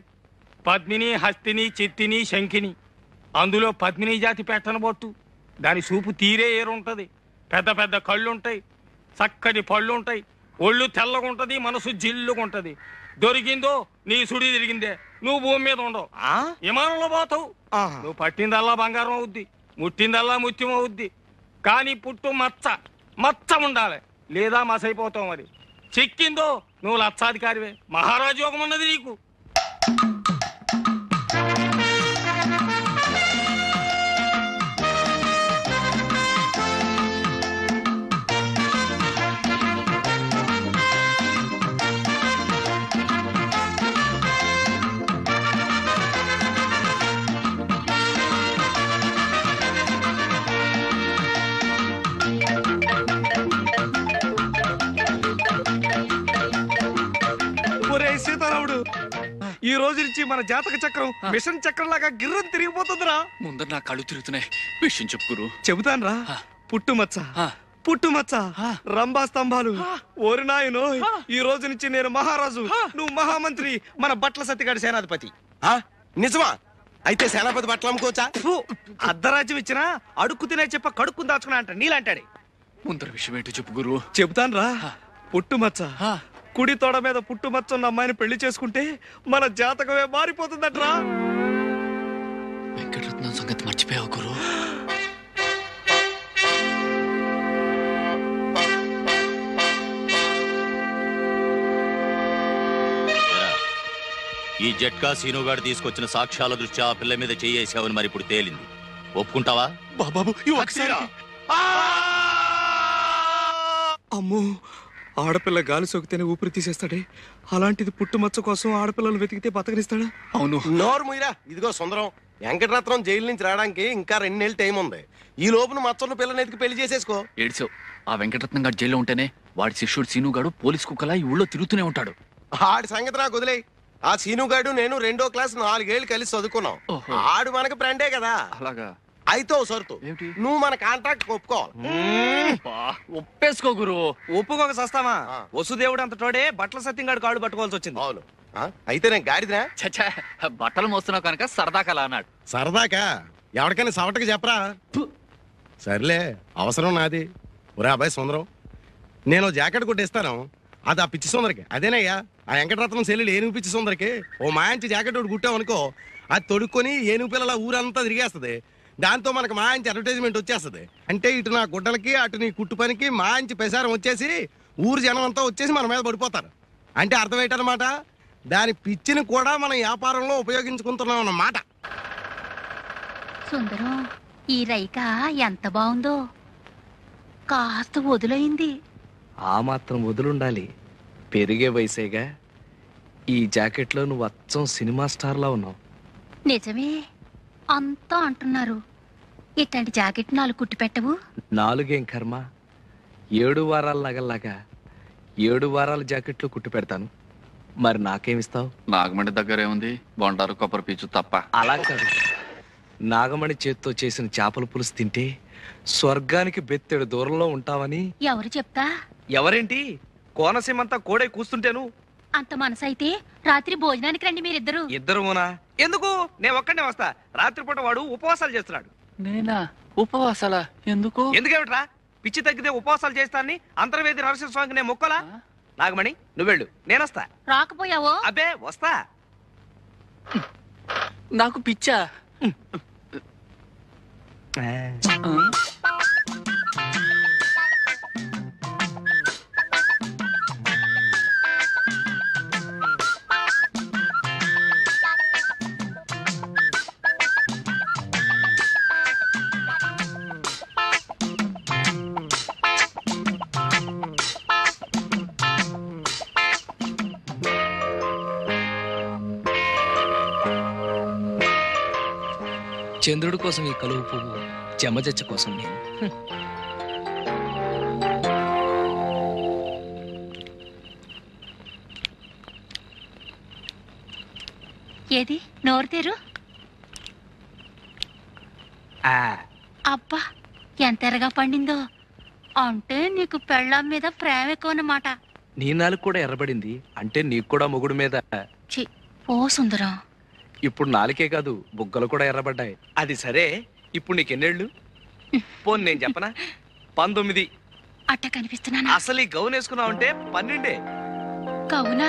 పద్మిని, హస్తిని, చిత్తిని, శంఖిని. అందులో పద్మిని జాతి పెట్టనబొట్టు. దాని చూపు తీరే ఏరుంటది. పెద్ద పెద్ద కళ్ళుంటాయి, చక్కటి పళ్ళుంటాయి, ఒళ్ళు తెల్లగుంటది, మనసు జిల్లుగుంటది. దొరికిందో నీ సుడి తిరిగిందే, నువ్వు భూమి మీద ఉండవు, విమానంలో పోతావు. నువ్వు పట్టిందల్లా బంగారం అవుద్ది, ముట్టిందల్లా ముత్యం అవుద్ది. కానీ పుట్టు మచ్చ ఉండాలి, లేదా మసైపోతావు. మరి చిక్కిందో నువ్వు లక్షాధికారివే, మహారాజు యోగం ఉన్నది నీకు. సీతారాముడు, ఈ రోజు నుంచి మన జాతక చక్రం మిషన్ చక్రం లాగా గిర్రం తిరిగిపోతుందిరా. ముందర నా కళ్ళు తిరుగుతున్నాయి, విషయం చెప్పు గురు. చెబుతాను రా. పుట్టుమచ్చ రంభా స్తంభాలు. ఓరి నాయనో, ఈ రోజు నుంచి నేను మహారాజు, నువ్వు మహామంత్రి, మన బట్ల సత్తిగాడి సేనాధిపతి. నిజమా? అయితే సేనాపతి బట్టలు అమ్ముకోవచ్చా? అర్ధరాజ్యం ఇచ్చినా అడుక్కు తినే చెప్ప కడుక్కుని దాచుకున్నా అంట నీలాంటాడే. ముందర విషయం ఏంటో చెప్పు గురు. చెబుతాను రా. పుట్టుమచ్చ, కుడి తోడ మీద పుట్టుమచ్చ ఉన్న అమ్మాయిని పెళ్లి చేసుకుంటే మన జాతకమే మారిపోతుందట్రా. వెంకటరత్నం సంగతి మర్చిపోయావు గురు. ఈ జట్కా సీనుగాడు తీసుకొచ్చిన సాక్ష్యాల దృష్ట్యా ఆ పిల్ల మీద చేయేసావని మరి ఇప్పుడు తేలింది. ఒప్పుకుంటావా? బాబు అమ్మో, ఆడపిల్ల గాలి సోకితేనే ఊపిరి తీసేస్తాడే, అలాంటిది పుట్టుమచ్చ కోసం ఆడపిల్లలు వెతికితే బతకనిస్తాడా? అవును. నోరు ముయిరా. ఇదిగో సుందరం, వెంకటరత్నం జైలు నుంచి రావడానికి ఇంకా 2 నెలలు టైం ఉంది. ఈ లోపున మచ్చన్న పిల్లని ఎతికి పెళ్లి చేసేసుకో. ఏడ్చావు. ఆ వెంకటరత్నం గారు జైల్లో ఉంటేనే వాడి శిష్యుడు సీనుగాడు పోలీస్ కుక్కలా ఈ ఊళ్ళో తిరుగుతూనే ఉంటాడు. ఆడి సంగతి నాకు వదిలే. ఆ సీనుగాడు నేను 2వ క్లాస్ 4 ఏళ్ళు కలిసి చదువుకున్నాం. ఆడు మనకి ఫ్రెండే కదా. అలాగా? అయితే ఓ సరుతు, నువ్వు మన కాంట్రాక్ట్ ఒప్పుకోవాలి. ఒప్పేసుకో గురు. ఒప్పుకోక సస్తామా? వసుదేవుడు అంత తోడే బట్టల సత్యంగాడు కాడు పట్టుకోవాల్సి వచ్చింది. అవును. అయితే నేను గాడిదా? చచ్చా, బట్టలు మోస్తున్నావు కనుక సరదాకలా అన్నాడు. సరదాకా? ఎవరికైనా సవటకి చెప్పరా? సర్లే, అవసరం నాది. ఒరే అబ్బాయి సుందరం, నేను జాకెట్ కొట్టేస్తాను, అది ఆ పిచ్చి సుందరికి. అదేనయ్యా ఆ వెంకటరత్నం సెల్లుడు ఏనుగు పిచ్చి సుందరికి ఓ మాయించి జాకెట్ ఒకటి కుట్టామనుకో, అది తొడుక్కొని ఏనుగు పిల్లల ఊరంతా తిరిగేస్తుంది. దాంతో మనకు మాయించి అడ్వర్టైజ్మెంట్ వచ్చేస్తుంది. అంటే ఇటు నా గుడ్డలకి అటు నీ కుట్టు పనికి మాయించి ప్రసారం వచ్చేసి ఊరు జనం అంతా వచ్చేసి మన మీద పడిపోతారు. అంటే అర్థం ఏంటన్నమాట, దాని పిచ్చిని కూడా మనం వ్యాపారంలో ఉపయోగించుకుంటున్నాం అన్నమాట. సుందరం, ఈ రైక ఎంత బాగుందో, కాస్త వదులైంది. ఆ మాత్రం వదులుండాలి, పెరిగే వయసేగా. ఈ జాకెట్ లో నువ్వు అచ్చం సినిమా స్టార్ లా ఉన్నావు. నిజమే, అంతా అంటున్నారు. ఇట్లాంటి జాకెట్ 4 కుట్టి పెట్టవు? 4 ఏం కర్మ, 7 వారాల నగల్లాగా 7 వారాల జాకెట్లు కుట్టి పెడతాను. మరి నాకేమిస్తావు? నాగమణి దగ్గరే ఉంది, బొండారు కొబ్బరి పీచు తప్ప. అలా కాదు, నాగమణి చేత్తో చేసిన చేపల పులుసు తింటే స్వర్గానికి బెత్తెడు దూరంలో ఉంటావని. ఎవరు చెప్తా? ఎవరేంటి, కోనసీమంతా కోడే కూస్తుంటేను. అంత మనసైతే రాత్రి భోజనానికి రండి మీరిద్దరు. ఇద్దరునా? ఎందుకు? నేను ఒక్కడే వస్తా. రాత్రిపూట వాడు ఉపవాసాలు చేస్తున్నాడు. నేనా? ఉపవాసాలా? ఎందుకు? ఎందుకేమిట్రా? పిచ్చి తగ్గితే ఉపవాసాలు చేస్తానని అంతర్వేది నరసింహ స్వామికి నేను మొక్కలా? నాగమణి నువ్వెళ్ళు, నేనొస్తా. రాకపోయావో? అబ్బే వస్తా. నాకు పిచ్చా? చంద్రుడి కోసం ఈ కలువు పువ్వు, చెమజచ్చ కోసం నేను. ఏది నోరు తెరు. అబ్బా, ఎంత ఎర్రగా పండిందో. అంటే నీకు పెళ్ళాం మీద ప్రేమ ఎక్కువ అన్నమాట. నీ నాలుగు కూడా ఎర్రబడింది అంటే నీకు కూడా మొగుడు మీద. ఓ సుందరం, ఇప్పుడు నాలుకే కాదు బుగ్గలు కూడా ఎర్రబడ్డాయి. అది సరే, ఇప్పుడు నీకెన్నేళ్ళు? పోను నేను చెప్పనా, 19. అట్ట కనిపిస్తున్నానా? అసలు ఈ గౌన్ వేసుకున్నావంటే 12. గౌనా?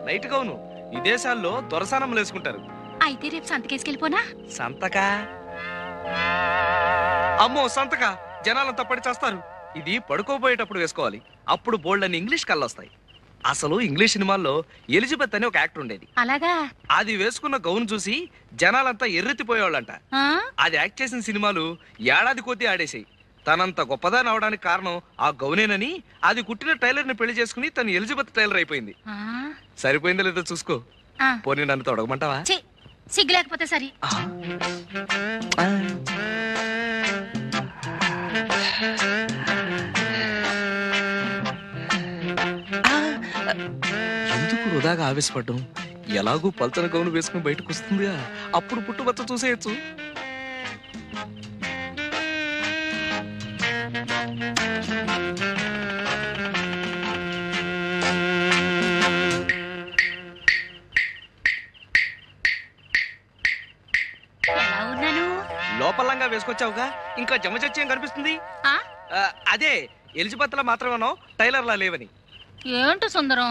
Night gown. ఈ దేశాల్లో దొరసానములు వేసుకుంటారు. అయితే రేపు సంతకేసుకెళ్ళిపోనా? సంతకా? అమ్మో సంతక, జనాలంతా పడి చేస్తారు. ఇది పడుకోబోయేటప్పుడు వేసుకోవాలి. అప్పుడు బోల్డ్ అని ఇంగ్లీష్ కళ్ళొస్తాయి. అసలు ఇంగ్లీష్ సినిమాల్లో ఎలిజబెత్ అని ఒక యాక్టర్ ఉండేది. అలాగా? అది వేసుకున్న గౌన్ చూసి జనాలంతా ఎర్రెత్తిపోయేవాళ్ళంట. అది యాక్ట్ చేసిన సినిమాలు ఏడాది కొద్దీ ఆడేసాయి. తనంత గొప్పదాని అవడానికి కారణం ఆ గౌనేనని అది కుట్టిన టైలర్ ని పెళ్లి చేసుకుని తను ఎలిజబెత్ టైలర్ అయిపోయింది. సరిపోయిందో లేదో చూసుకో. పోనీ నన్ను తొడగమంటావా? సిగ్గు లేకపోతే సరి. ఎందుకు వృధాగా ఆవేశపడ్డం? ఎలాగూ పల్చన గౌను వేసుకుని బయటకు వస్తుందిగా, అప్పుడు పుట్టుబచ్చ చూసేయచ్చు. లోపలంగా వేసుకొచ్చావుగా, ఇంకా జమచచ్చేం కనిపిస్తుంది? అదే ఎలిజబెత్ లా మాత్రమేనో టైలర్ లా లేవని. ఏంటో సుందరం?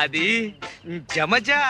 అది జమజా.